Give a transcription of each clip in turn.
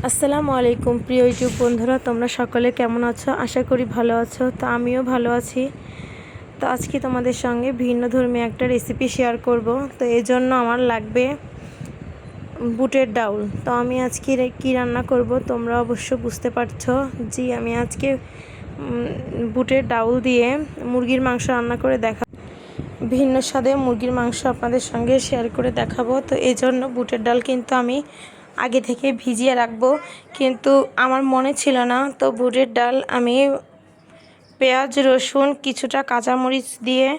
আসসালামু আলাইকুম প্রিয় ইউটিউব বন্ধুরা, তোমরা সকলে কেমন আছো? আশা করি ভালো আছো। তো আমিও ভালো আছি। তো আজকে তোমাদের সঙ্গে ভিন্ন ধর্মী একটা রেসিপি শেয়ার করব। তো এই জন্য আমার লাগবে বুটের ডাউল। তো আমি আজকে কি রান্না করব তোমরা অবশ্য বুঝতে পারছো। জি, আমি আজকে বুটের ডাউল দিয়ে মুরগির মাংস রান্না করে ভিন্ন স্বাদে মুরগির মাংস আপনাদের সঙ্গে শেয়ার করে দেখাবো। তো এই জন্য বুটের ডাল কিন্তু আমি আগে থেকে ভিজিয়ে রাখবো, কিন্তু আমার মনে ছিল না। তো বুটের ডাল আমি পেঁয়াজ রসুন কিছুটা কাঁচামরিচ দিয়ে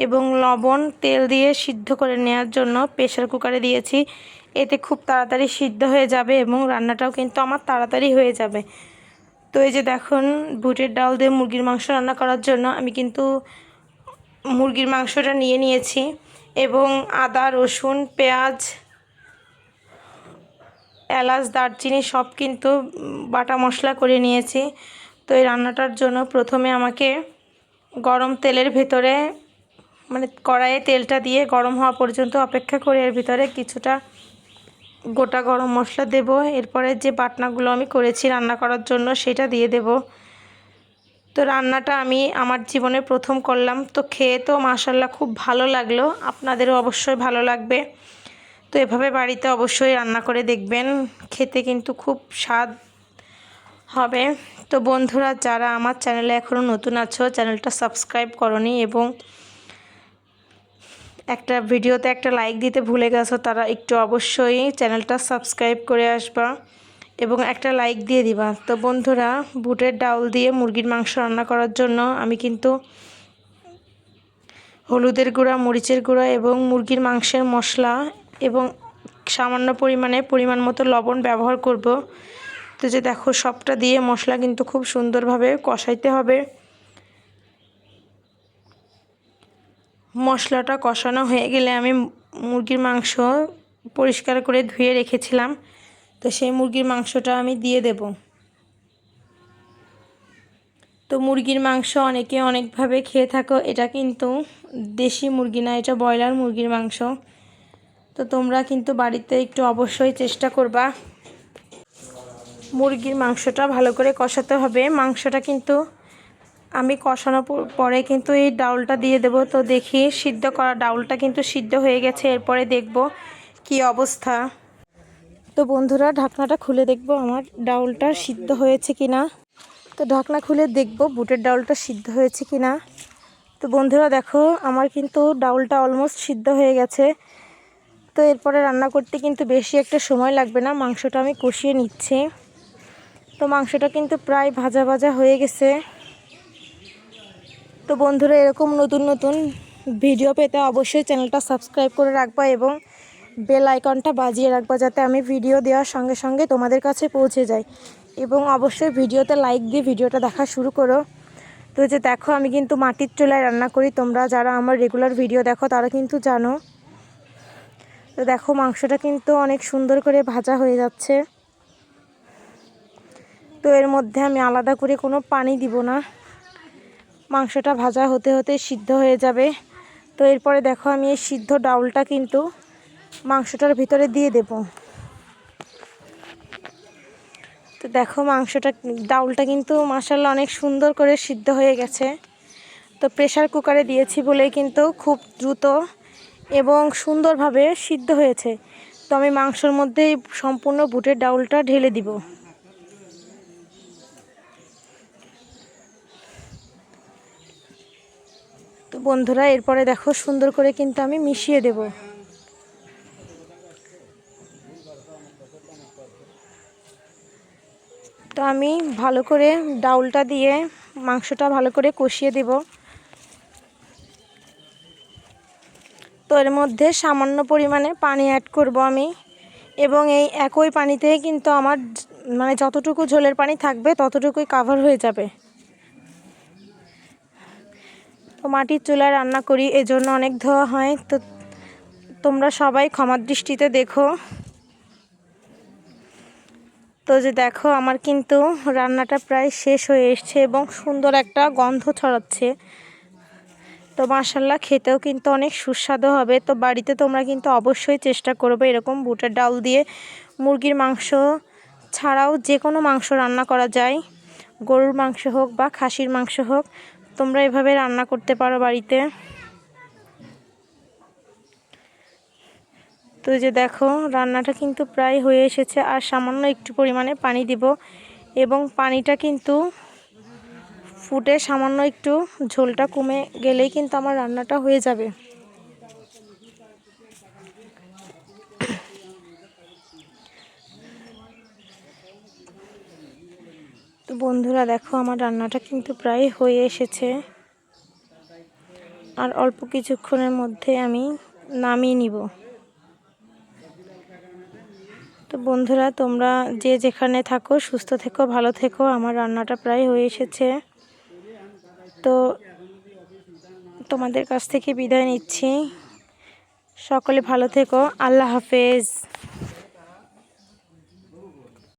এবং লবণ তেল দিয়ে সিদ্ধ করে নেওয়ার জন্য প্রেসার কুকারে দিয়েছি। এতে খুব তাড়াতাড়ি সিদ্ধ হয়ে যাবে এবং রান্নাটাও কিন্তু আমার তাড়াতাড়ি হয়ে যাবে। তো এই যে দেখুন, বুটের ডাল দিয়ে মুরগির মাংস রান্না করার জন্য আমি কিন্তু মুরগির মাংসটা নিয়ে নিয়েছি এবং আদা রসুন পেঁয়াজ এলাচ দারচিনি সব কিন্তু বাটা মশলা করে নিয়েছি। তো এই রান্নাটার জন্য প্রথমে আমাকে গরম তেলের ভেতরে কড়াইয়ে তেলটা দিয়ে গরম হওয়া পর্যন্ত অপেক্ষা করে এর ভিতরে কিছুটা গোটা গরম মশলা দেব। এরপরে যে বাটনাগুলো আমি করেছি রান্না করার জন্য সেটা দিয়ে দেব। তো রান্নাটা আমি আমার জীবনে প্রথম করলাম। তো খেয়ে তো মাশাআল্লাহ খুব ভালো লাগলো, আপনাদেরও অবশ্যই ভালো লাগবে। তো এভাবে বাড়িতে অবশ্যই রান্না করে দেখবেন, খেতে কিন্তু খুব স্বাদ হবে। তো বন্ধুরা, যারা আমার চ্যানেলে এখনও নতুন আছো, চ্যানেলটা সাবস্ক্রাইব করনি এবং একটা ভিডিওতে একটা লাইক দিতে ভুলে গেছো, তারা একটু অবশ্যই চ্যানেলটা সাবস্ক্রাইব করে আসবা এবং একটা লাইক দিয়ে দিবা। তো বন্ধুরা, বুটের ডাউল দিয়ে মুরগির মাংস রান্না করার জন্য আমি কিন্তু হলুদের গুঁড়া মরিচের গুঁড়া এবং মুরগির মাংসের মশলা এবং সামান্য পরিমাণ মতো লবণ ব্যবহার করব। তো যে দেখো, সবটা দিয়ে মশলা কিন্তু খুব সুন্দরভাবে কষাইতে হবে। মশলাটা কষানো হয়ে গেলে আমি মুরগির মাংস পরিষ্কার করে ধুয়ে রেখেছিলাম, তো সেই মুরগির মাংসটা আমি দিয়ে দেব। তো মুরগির মাংস অনেকে অনেকভাবে খেয়ে থাকো, এটা কিন্তু দেশি মুরগি না, এটা ব্রয়লার মুরগির মাংস। তো তোমরা কিন্তু বাড়িতে একটু অবশ্যই চেষ্টা করবা। মুরগির মাংসটা ভালো করে কষাতে হবে। মাংসটা কিন্তু আমি কষানোর পরে কিন্তু এই ডাউলটা দিয়ে দেব। তো দেখি সিদ্ধ করা ডাউলটা কিন্তু সিদ্ধ হয়ে গেছে। এরপরে দেখব কি অবস্থা। তো বন্ধুরা, ঢাকনাটা খুলে দেখব আমার ডাউলটা সিদ্ধ হয়েছে কিনা। তো ঢাকনা খুলে দেখব বুটের ডাউলটা সিদ্ধ হয়েছে কিনা। তো বন্ধুরা দেখো, আমার কিন্তু ডাউলটা অলমোস্ট সিদ্ধ হয়ে গেছে। তো এরপরে রান্না করতে কিন্তু বেশি একটা সময় লাগবে না, মাংসটা আমি কষিয়ে নিচ্ছি। তো মাংসটা কিন্তু প্রায় ভাজা ভাজা হয়ে গেছে। তো বন্ধুরা, এরকম নতুন নতুন ভিডিও পেতে অবশ্যই চ্যানেলটা সাবস্ক্রাইব করে রাখবা এবং বেল আইকনটা বাজিয়ে রাখবা, যাতে আমি ভিডিও দেওয়ার সঙ্গে সঙ্গে তোমাদের কাছে পৌঁছে যায়। এবং অবশ্যই ভিডিওতে লাইক দিয়ে ভিডিওটা দেখা শুরু করো। তো যে দেখো, আমি কিন্তু মাটির চুলায় রান্না করি। তোমরা যারা আমার রেগুলার ভিডিও দেখো তারা কিন্তু জানো। তো দেখো, মাংসটা কিন্তু অনেক সুন্দর করে ভাজা হয়ে যাচ্ছে। তো এর মধ্যে আমি আলাদা করে কোনো পানি দিব না, মাংসটা ভাজা হতে হতে সিদ্ধ হয়ে যাবে। তো এরপরে দেখো, আমি এই সিদ্ধ ডাউলটা কিন্তু মাংসটার ভিতরে দিয়ে দেব। তো দেখো, ডাউলটা কিন্তু মাশাআল্লাহ অনেক সুন্দর করে সিদ্ধ হয়ে গেছে। তো প্রেসার কুকারে দিয়েছি বলেই কিন্তু খুব দ্রুত এবং সুন্দরভাবে সিদ্ধ হয়েছে। তো আমি মাংসের মধ্যে সম্পূর্ণ বুটের ডাউলটা ঢেলে দিব। তো বন্ধুরা, এরপরে দেখো সুন্দর করে কিন্তু আমি মিশিয়ে দেব। তো আমি ভালো করে ডাউলটা দিয়ে মাংসটা ভালো করে কষিয়ে দেব। তো এর মধ্যে সামান্য পরিমাণে পানি অ্যাড করব আমি, এবং এই একই পানিতে কিন্তু আমার যতটুকু ঝোলের পানি থাকবে ততটুকুই কাভার হয়ে যাবে। তো মাটির চুলায় রান্না করি, এজন্য অনেক ধোয়া হয়। তো তোমরা সবাই ক্ষমার দৃষ্টিতে দেখো। তো যে দেখো, আমার কিন্তু রান্নাটা প্রায় শেষ হয়ে এসছে এবং সুন্দর একটা গন্ধ ছড়াচ্ছে। তো মাশাআল্লাহ, খেতেও কিন্তু অনেক সুস্বাদু হবে। তো বাড়িতে তোমরা কিন্তু অবশ্যই চেষ্টা করবে এরকম বুটের ডাল দিয়ে মুরগির মাংস ছাড়াও যে কোনো মাংস রান্না করা যায়, গরুর মাংস হোক বা খাসির মাংস হোক, তোমরা এভাবে রান্না করতে পারো বাড়িতে। তো যে দেখো রান্নাটা কিন্তু প্রায় হয়ে এসেছে, আর সামান্য একটু পরিমাণে পানি দিব এবং পানিটা কিন্তু ফুটে সামান্য একটু ঝোলটা কমে গেলেই কিন্তু আমার রান্নাটা হয়ে যাবে। তো বন্ধুরা দেখো আমার রান্নাটা কিন্তু প্রায় হয়ে এসেছে, আর অল্প কিছুক্ষণের মধ্যে আমি নামিয়ে নিব। তো বন্ধুরা তোমরা যে যেখানে থাকো সুস্থ থেকো, ভালো থেকো। আমার রান্নাটা প্রায় হয়ে এসেছে, তো তোমাদের কাছ থেকে বিদায় নিচ্ছি। সকলে ভালো থেকো। আল্লাহ হাফেজ।